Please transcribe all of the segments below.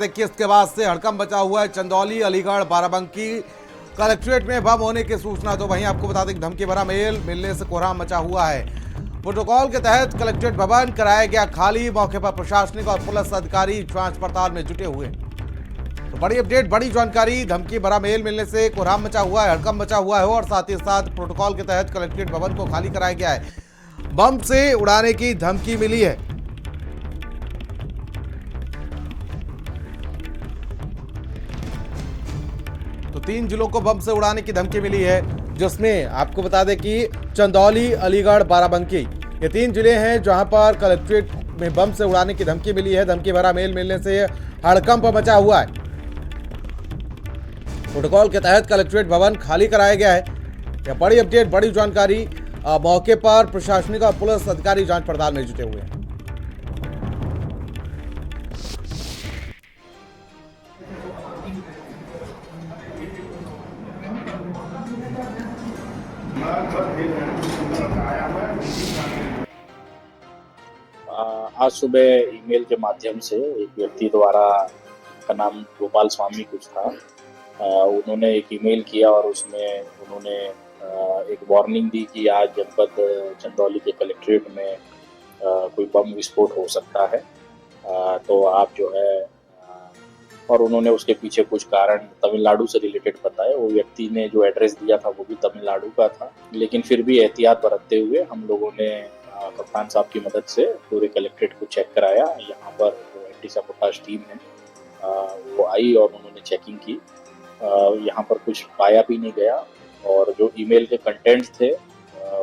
देखिए, इसके बाद से हड़कंप मचा हुआ है चंदौली, अलीगढ़, बाराबंकी कलेक्ट्रेट में बम होने की सूचना। तो वहीं आपको बता दें कि धमकी भरा मेल मिलने से कोहराम मचा हुआ है। प्रोटोकॉल के तहत कलेक्ट्रेट भवन कराया गया खाली। मौके पर प्रशासनिक और पुलिस अधिकारी जांच पड़ताल में जुटे हुए। तो बड़ी अपडेट, बड़ी जानकारी। धमकी भरा मेल मिलने से कोहराम मचा हुआ है, हड़कंप मचा हुआ है और साथ ही साथ प्रोटोकॉल के तहत कलेक्ट्रेट भवन को खाली कराया गया है। बम से उड़ाने की धमकी मिली है। तो 3 जिलों को बम से उड़ाने की धमकी मिली है, जिसमें आपको बता दें कि चंदौली, अलीगढ़, बाराबंकी ये 3 जिले हैं जहां पर कलेक्ट्रेट में बम से उड़ाने की धमकी मिली है। धमकी भरा मेल मिलने से हड़कंप मचा हुआ है। प्रोटोकॉल के तहत कलेक्ट्रेट भवन खाली कराया गया है। यह बड़ी अपडेट, बड़ी जानकारी। मौके पर प्रशासनिक और पुलिस अधिकारी जांच पड़ताल में जुटे हुए हैं। आज सुबह ईमेल के माध्यम से एक व्यक्ति द्वारा, का नाम गोपाल स्वामी कुछ था, उन्होंने एक ईमेल किया और उसमें उन्होंने एक वार्निंग दी कि आज जनपद चंदौली के कलेक्ट्रेट में कोई बम विस्फोट हो सकता है। तो आप जो है, और उन्होंने उसके पीछे कुछ कारण तमिलनाडु से रिलेटेड बताया। वो व्यक्ति ने जो एड्रेस दिया था वो भी तमिलनाडु का था, लेकिन फिर भी एहतियात बरतते हुए हम लोगों ने कप्तान साहब की मदद से पूरे कलेक्ट्रेट को चेक कराया। यहाँ पर जो एंटी साबोटाज टीम है वो आई और उन्होंने चेकिंग की। यहाँ पर कुछ पाया भी नहीं गया और जो ईमेल के कंटेंट्स थे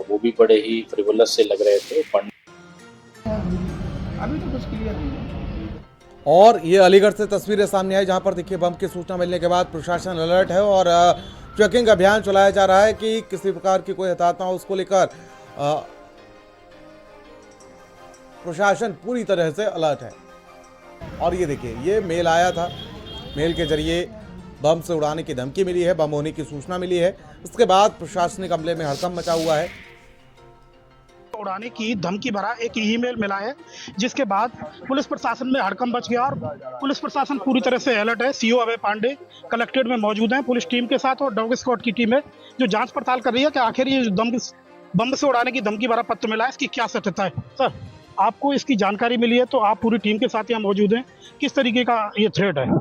वो भी बड़े ही फ्रिवोलस से लग रहे थे। अभी तो कुछ क्लियर नहीं है। और ये अलीगढ़ से तस्वीरें सामने आई, जहां पर देखिए बम की सूचना मिलने के बाद प्रशासन अलर्ट है और चेकिंग अभियान चलाया जा रहा है कि किसी प्रकार की कोई हताहत ना हो। उसको लेकर प्रशासन पूरी तरह से अलर्ट है। और ये देखिए, ये मेल आया था, मेल के जरिए बम से उड़ाने की धमकी मिली है, बम होने की सूचना मिली है। इसके बाद प्रशासनिक अमले में हड़कंप मचा हुआ है। उड़ाने की धमकी भरा एक ईमेल मिला है, जिसके बाद पुलिस प्रशासन में हड़कंप मच गया और पुलिस प्रशासन पूरी तरह से अलर्ट है। सीओ अभय पांडे कलेक्ट्रेट में मौजूद हैं पुलिस टीम के साथ और डॉग स्क्वाड की टीम है जो जांच पड़ताल कर रही है कि आखिर ये बम से उड़ाने की धमकी भरा पत्र मिला है, इसकी क्या सत्यता है। सर, आपको इसकी जानकारी मिली है तो आप पूरी टीम के साथ यहाँ मौजूद हैं, किस तरीके का ये थ्रेट है?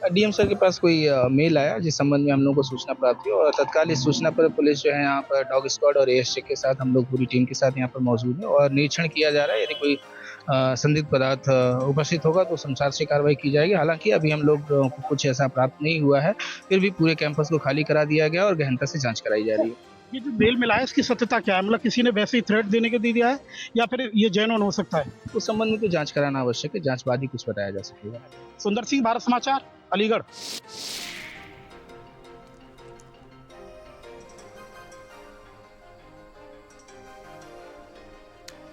डीएम सर के पास कोई मेल आया जिस संबंध में हम लोग को सूचना प्राप्त हुई और तत्काल इस सूचना पर पुलिस जो है यहाँ पर डॉग स्क्वाड और एएसटी के साथ हम लोग पूरी टीम के साथ यहाँ पर मौजूद है और निरीक्षण किया जा रहा है। यदि कोई संदिग्ध पदार्थ उपस्थित होगा तो संसार से कार्रवाई की जाएगी। हालांकि अभी हम लोग को कुछ ऐसा प्राप्त नहीं हुआ है, फिर भी पूरे कैंपस को खाली करा दिया गया और गहनता से जाँच कराई जा रही है। ये जो मेल मिला है इसकी सत्यता क्या है? मतलब किसी ने वैसे ही थ्रेट देने के दे दिया है या फिर ये जेन्युइन हो सकता है? उस संबंध में तो जाँच कराना आवश्यक है, जाँच बाद ही कुछ बताया जा सकेगा। सुंदर सिंह, भारत समाचार, अलीगढ़।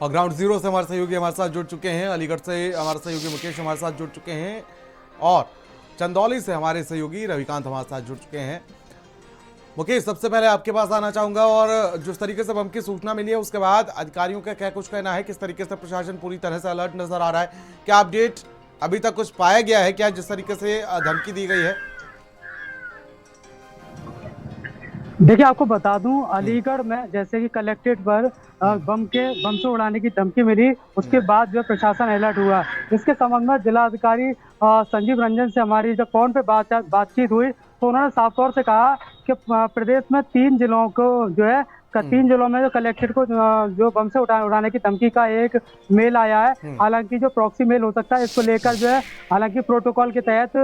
और ग्राउंड जीरो से हमारे सहयोगी हमारे साथ जुड़ चुके हैं। अलीगढ़ से हमारे सहयोगी मुकेश हमारे साथ जुड़ चुके हैं और चंदौली से हमारे सहयोगी रविकांत हमारे साथ जुड़ चुके हैं। मुकेश, सबसे पहले आपके पास आना चाहूंगा और जिस तरीके से बम की सूचना मिली है उसके बाद अधिकारियों का क्या कुछ कहना है, किस तरीके से प्रशासन पूरी तरह से अलर्ट नजर आ रहा है, क्या अपडेट अभी तक कुछ पाया गया है क्या जिस तरीके से धमकी दी गई है? देखिए, आपको बता दूं, अलीगढ़ में जैसे कि कलेक्ट्रेट पर बम से उड़ाने की धमकी मिली, उसके बाद जो प्रशासन अलर्ट हुआ। इसके संबंध में जिलाधिकारी संजीव रंजन से हमारी जब फोन पे बातचीत हुई तो उन्होंने साफ तौर से कहा कि प्रदेश में 3 जिलों को जो है 3 जिलों में जो कलेक्ट्रेट को जो बम से उड़ाने की धमकी का एक मेल आया है। हालांकि जो प्रॉक्सी मेल हो सकता है, इसको लेकर जो है हालांकि प्रोटोकॉल के तहत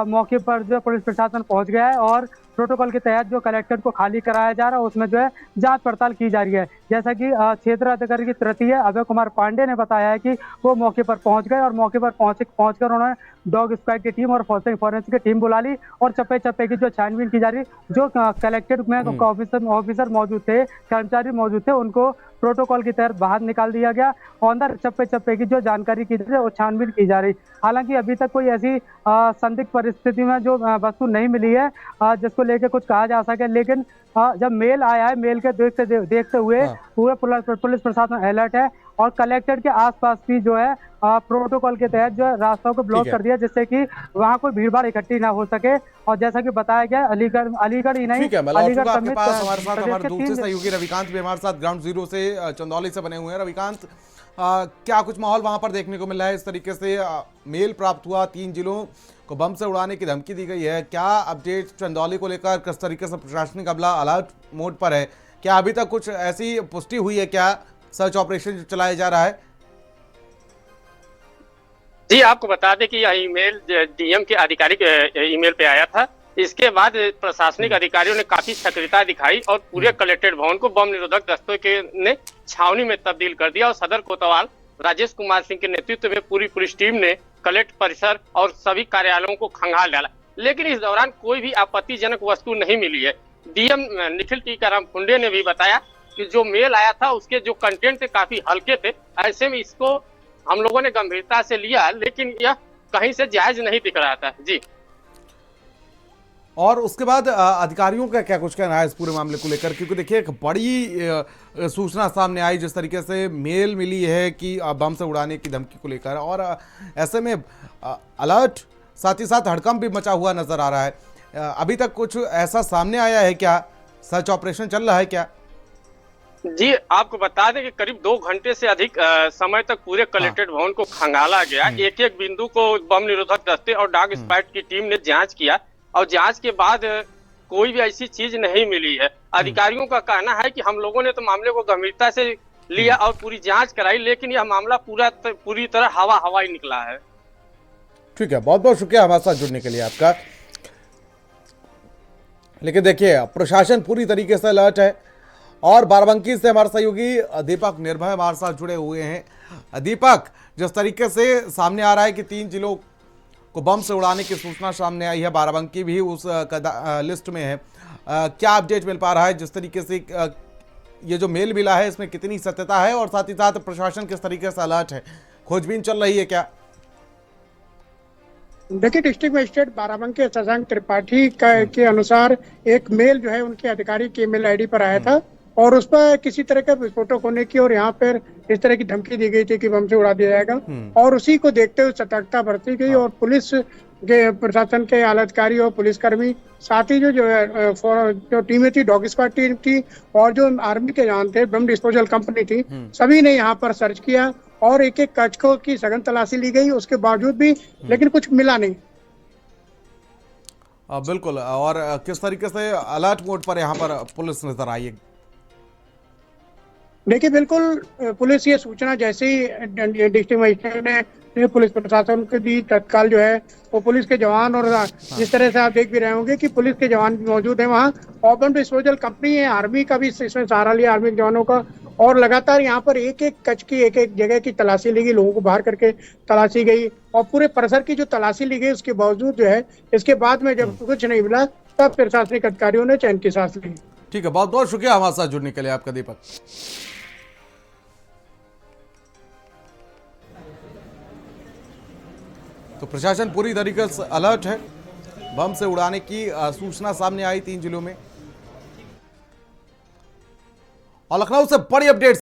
मौके पर जो पुलिस प्रशासन पहुंच गया है और प्रोटोकॉल के तहत जो कलेक्ट्रेट को खाली कराया जा रहा है उसमें जो है जांच पड़ताल की जा रही है। जैसा कि क्षेत्र अधिकारी की तृतीय अभय कुमार पांडे ने बताया है कि वो मौके पर पहुंच गए और मौके पर पहुंचकर उन्होंने डॉग स्क्वाड की टीम और फॉरेंसिक की टीम बुला ली और चप्पे चप्पे की जो छानबीन की जा रही, जो कलेक्ट्रेट में ऑफिसर मौजूद थे, कर्मचारी मौजूद थे, उनको प्रोटोकॉल के तहत बाहर निकाल दिया गया। अंदर चप्पे चप्पे की जो जानकारी की जा रही है वो छानबीन की जा रही। हालांकि अभी तक कोई ऐसी संदिग्ध परिस्थिति में जो वस्तु नहीं मिली है जिसको लेकर कुछ कहा जा सके, लेकिन जब मेल आया है, मेल के देखते हुए पूरे पुलिस प्रशासन अलर्ट है। और कलेक्टर के आसपास भी जो है प्रोटोकॉल के तहत जो है रास्तों को ब्लॉक ठीक है। कर दिया, जिससे कि वहां कोई भीड़भाड़ इकट्ठी ना हो सके। और जैसा कि बताया गया, अलीगढ़ ही नहीं, ठीक है, मैं लौट अलीगढ़ चुका आपके समेत पास। हमारे साथ प्रदेश हमारे के दूसरे 3 सहयोगी रविकांत भी हमारे साथ ग्राउंड जीरो से चंदौली से बने हुए हैं। रविकांत, क्या कुछ माहौल वहां पर देखने को मिल रहा है? इस तरीके से मेल प्राप्त हुआ, 3 जिलों को बम से उड़ाने की धमकी दी गई है। क्या अपडेट चंदौली को लेकर किस तरीके से प्रशासनिक अमला अलर्ट मोड पर है? क्या अभी तक कुछ ऐसी पुष्टि हुई है क्या सर्च ऑपरेशन जो चलाया जा रहा है? जी, आपको बता दें कि यह ईमेल डीएम के आधिकारिक ईमेल पे आया था। इसके बाद प्रशासनिक अधिकारियों ने काफी सक्रियता दिखाई और पूरे कलेक्ट्रेट भवन को बम निरोधक दस्तों के ने छावनी में तब्दील कर दिया और सदर कोतवाल राजेश कुमार सिंह के नेतृत्व में पूरी पुलिस टीम ने कलेक्टर परिसर और सभी कार्यालयों को खंगाल डाला। लेकिन इस दौरान कोई भी आपत्तिजनक वस्तु नहीं मिली है। डीएम निखिल टीकाराम फुंडे ने भी बताया कि जो मेल आया था उसके जो कंटेंट थे काफी हल्के थे। ऐसे में इसको हम लोगों ने गंभीरता से लिया, लेकिन यह कहीं से जायज नहीं दिख रहा था। जी, और उसके बाद अधिकारियों का क्या कुछ कहना है इस पूरे मामले को लेकर? क्योंकि देखिए, एक बड़ी सूचना सामने आई जिस तरीके से मेल मिली है कि बम से उड़ाने की धमकी को लेकर, और ऐसे में अलर्ट साथ ही साथ हड़कंप भी मचा हुआ नजर आ रहा है। अभी तक कुछ ऐसा सामने आया है क्या? सर्च ऑपरेशन चल रहा है क्या? जी, आपको बता दें कि करीब 2 घंटे से अधिक समय तक पूरे कलेक्ट्रेट भवन को खंगाला गया। एक एक बिंदु को बम निरोधक दस्ते और डॉग स्क्वाड की टीम ने जांच किया और जांच के बाद कोई भी ऐसी चीज नहीं मिली है। अधिकारियों का कहना है कि हम लोगों ने तो मामले को गंभीरता से लिया और पूरी जांच कराई, लेकिन यह मामला पूरी तरह हवा ही निकला है। ठीक है, बहुत बहुत शुक्रिया हमारे साथ जुड़ने के लिए आपका। लेकिन देखिए, प्रशासन पूरी तरीके से अलर्ट है और बाराबंकी से हमारे सहयोगी दीपक निर्भय हमारे साथ जुड़े हुए हैं। दीपक, जिस तरीके से सामने आ रहा है कि 3 जिलों को बम से उड़ाने की सूचना सामने आई है, बाराबंकी भी उस लिस्ट में है, क्या अपडेट मिल पा रहा है? जिस तरीके से ये जो मेल मिला है इसमें कितनी सत्यता है, और साथ ही साथ प्रशासन किस तरीके से अलर्ट है? खोजबीन चल रही है क्या? देखिए, डिस्ट्रिक्ट मजिस्ट्रेट बाराबंकी शशांक त्रिपाठी के अनुसार एक मेल जो है उनके आधिकारिक ईमेल आईडी पर आया था और उस पर किसी तरह का विस्फोटक होने की और यहाँ पर इस तरह की धमकी दी गई थी कि बम से उड़ा दिया जाएगा। और उसी को देखते हुए सतर्कता बरती गई और पुलिस के प्रशासन के आला अधिकारी और पुलिसकर्मी, साथ ही जो टीमें थी, डॉग स्क्वाड टीम थी और जो आर्मी के जवान थे, बम डिस्पोजल कंपनी थी, सभी ने यहाँ पर सर्च किया और एक एक कक्षों की सघन तलाशी ली गई। उसके बावजूद भी लेकिन कुछ मिला नहीं। बिल्कुल, और किस तरीके से अलर्ट मोड पर यहाँ पर पुलिस नजर आई है? देखिए, बिल्कुल पुलिस ये सूचना जैसे ही डिस्ट्रिक्ट मजिस्ट्रेट ने पुलिस प्रशासन को दी, तत्काल जो है वो पुलिस के जवान, और जिस तरह से आप देख भी रहे होंगे कि पुलिस के जवान भी मौजूद है वहाँ। बम डिस्पोजल कंपनी है, आर्मी का भी इसमें सहारा लिया, आर्मी के जवानों का, और लगातार यहाँ पर एक एक कच की, एक एक जगह की तलाशी ली गई, लोगों को बाहर करके तलाशी गई और पूरे परिसर की जो तलाशी ली गई उसके बावजूद जो है, इसके बाद में जब कुछ नहीं मिला तब प्रशासनिक अधिकारियों ने चैन की सांस ली। ठीक है, बहुत बहुत शुक्रिया हमारे साथ जुड़ने के लिए आपका दीपक। तो प्रशासन पूरी तरीके से अलर्ट है। बम से उड़ाने की सूचना सामने आई 3 जिलों में। और लखनऊ से बड़ी अपडेट